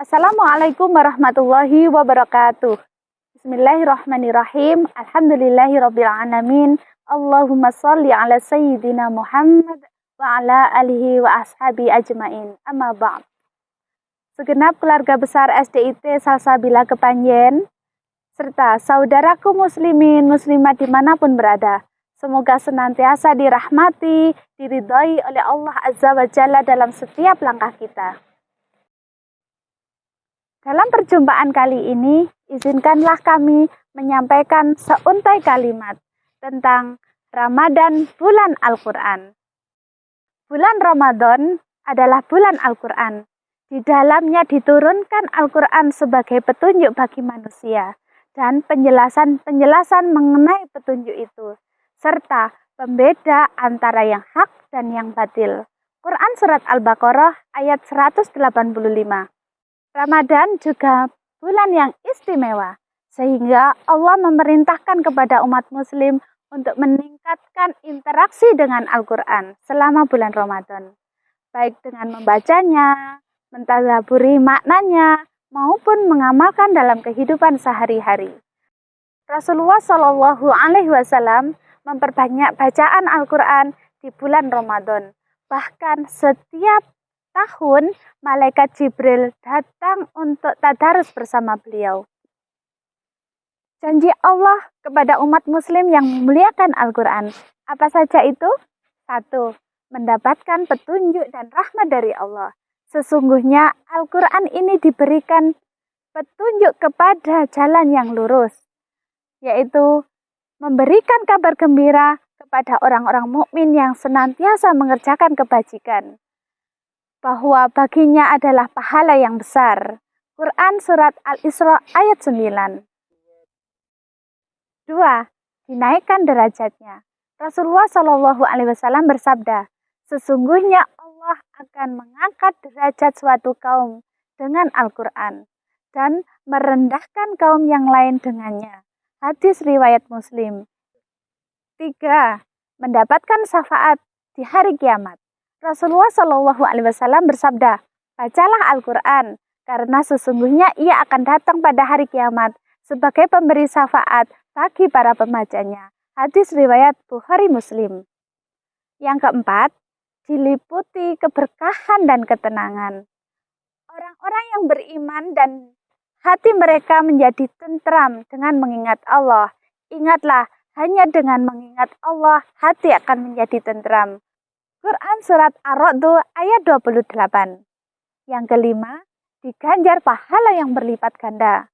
Assalamualaikum warahmatullahi wabarakatuh. Bismillahirrahmanirrahim. Alhamdulillahirrabbilalamin. Allahumma sholli ala sayyidina Muhammad wa ala alihi wa ashabi ajmain. Amma ba'd. Segenap keluarga besar SDIT Salsabila Kepanjen serta saudaraku muslimin muslimat dimanapun berada, semoga senantiasa dirahmati, diridhai oleh Allah Azza wa Jalla dalam setiap langkah kita. Dalam perjumpaan kali ini, izinkanlah kami menyampaikan seuntai kalimat tentang Ramadan bulan Al-Quran. Bulan Ramadan adalah bulan Al-Quran. Di dalamnya diturunkan Al-Quran sebagai petunjuk bagi manusia dan penjelasan-penjelasan mengenai petunjuk itu, serta pembeda antara yang hak dan yang batil. Quran Surat Al-Baqarah ayat 185. Ramadan juga bulan yang istimewa, sehingga Allah memerintahkan kepada umat muslim untuk meningkatkan interaksi dengan Al-Quran selama bulan Ramadan, baik dengan membacanya, mentadaburi maknanya, maupun mengamalkan dalam kehidupan sehari-hari. Rasulullah Shallallahu Alaihi Wasallam memperbanyak bacaan Al-Quran di bulan Ramadan. Bahkan setiap tahun malaikat Jibril datang untuk tadarus bersama beliau. Janji Allah kepada umat muslim yang memuliakan Al-Quran, apa saja itu? 1. Mendapatkan petunjuk dan rahmat dari Allah. Sesungguhnya Al-Quran ini diberikan petunjuk kepada jalan yang lurus, yaitu memberikan kabar gembira kepada orang-orang mukmin yang senantiasa mengerjakan kebajikan, bahwa baginya adalah pahala yang besar. Quran Surat Al-Isra ayat 9. 2. Dinaikkan derajatnya. Rasulullah Shallallahu Alaihi Wasallam bersabda, sesungguhnya Allah akan mengangkat derajat suatu kaum dengan Al-Quran dan merendahkan kaum yang lain dengannya. Hadis riwayat Muslim. 3. Mendapatkan syafaat di hari kiamat. Rasulullah Shallallahu Alaihi Wasallam bersabda, bacalah Al-Quran, karena sesungguhnya ia akan datang pada hari kiamat sebagai pemberi syafaat bagi para pembacanya. Hadis riwayat Bukhari Muslim. Yang keempat, diliputi keberkahan dan ketenangan. Orang-orang yang beriman dan hati mereka menjadi tentram dengan mengingat Allah. Ingatlah, hanya dengan mengingat Allah, hati akan menjadi tentram. Quran Surat Ar-Ra'd ayat 28. Yang kelima, diganjar pahala yang berlipat ganda.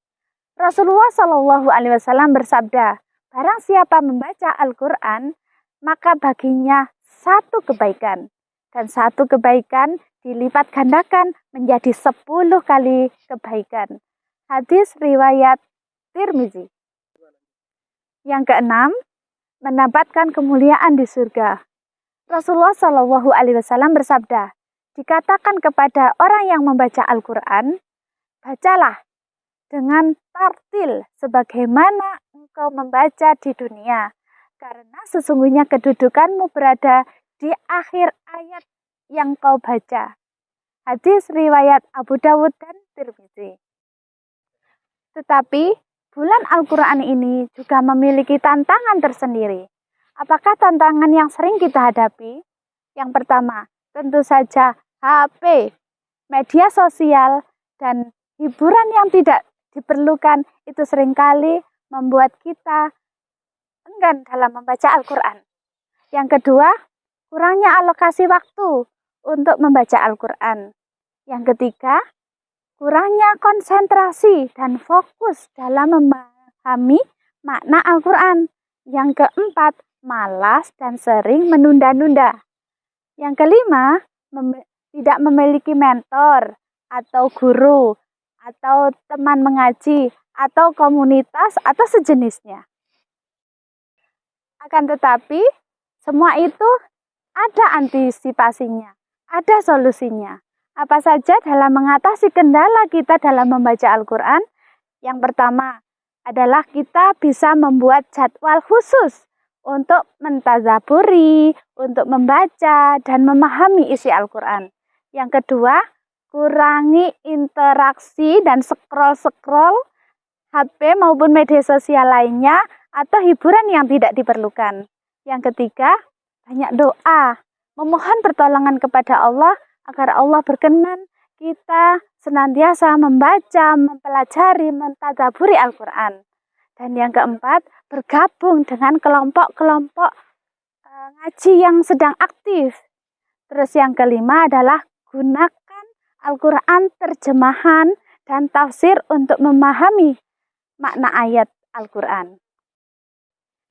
Rasulullah Shallallahu Alaihi Wasallam bersabda, barang siapa membaca Al-Quran, maka baginya satu kebaikan. Dan satu kebaikan dilipat gandakan menjadi 10 kali kebaikan. Hadis riwayat Tirmizi. Yang keenam, mendapatkan kemuliaan di surga. Rasulullah Shallallahu Alaihi Wasallam bersabda, dikatakan kepada orang yang membaca Al-Quran, bacalah dengan tartil sebagaimana engkau membaca di dunia, karena sesungguhnya kedudukanmu berada di akhir ayat yang kau baca. Hadis riwayat Abu Dawud dan Tirmizi. Tetapi bulan Al-Quran ini juga memiliki tantangan tersendiri. Apakah tantangan yang sering kita hadapi? Yang pertama, tentu saja HP, media sosial, dan hiburan yang tidak diperlukan itu seringkali membuat kita enggan dalam membaca Al-Quran. Yang kedua, kurangnya alokasi waktu untuk membaca Al-Quran. Yang ketiga, kurangnya konsentrasi dan fokus dalam memahami makna Al-Quran. Yang keempat, malas dan sering menunda-nunda. Yang kelima, tidak memiliki mentor atau guru atau teman mengaji atau komunitas atau sejenisnya. Akan tetapi, semua itu ada antisipasinya, ada solusinya. Apa saja dalam mengatasi kendala kita dalam membaca Al-Quran? Yang pertama adalah kita bisa membuat jadwal khusus untuk mentadaburi, untuk membaca dan memahami isi Al-Quran. Yang kedua, kurangi interaksi dan scroll-scroll HP maupun media sosial lainnya atau hiburan yang tidak diperlukan. Yang ketiga, banyak doa, memohon pertolongan kepada Allah agar Allah berkenan kita senantiasa membaca, mempelajari, mentadaburi Al-Quran. Dan yang keempat, bergabung dengan kelompok-kelompok ngaji yang sedang aktif. Terus yang kelima adalah gunakan Al-Quran terjemahan dan tafsir untuk memahami makna ayat Al-Quran.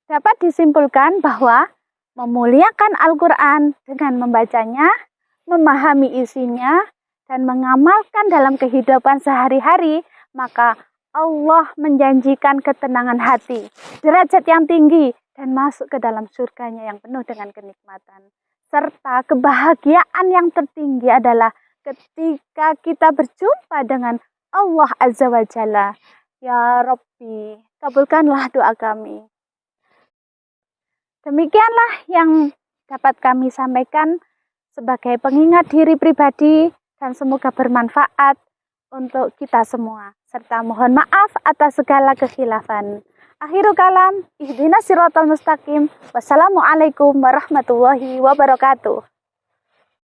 Dapat disimpulkan bahwa memuliakan Al-Quran dengan membacanya, memahami isinya, dan mengamalkan dalam kehidupan sehari-hari, maka Allah menjanjikan ketenangan hati, derajat yang tinggi, dan masuk ke dalam surganya yang penuh dengan kenikmatan. Serta kebahagiaan yang tertinggi adalah ketika kita berjumpa dengan Allah Azza wa Jalla. Ya Rabbi, kabulkanlah doa kami. Demikianlah yang dapat kami sampaikan sebagai pengingat diri pribadi dan semoga bermanfaat untuk kita semua. Serta mohon maaf atas segala kekhilafan. Akhirul kalam, ihdinas siratal mustaqim. Wassalamualaikum warahmatullahi wabarakatuh.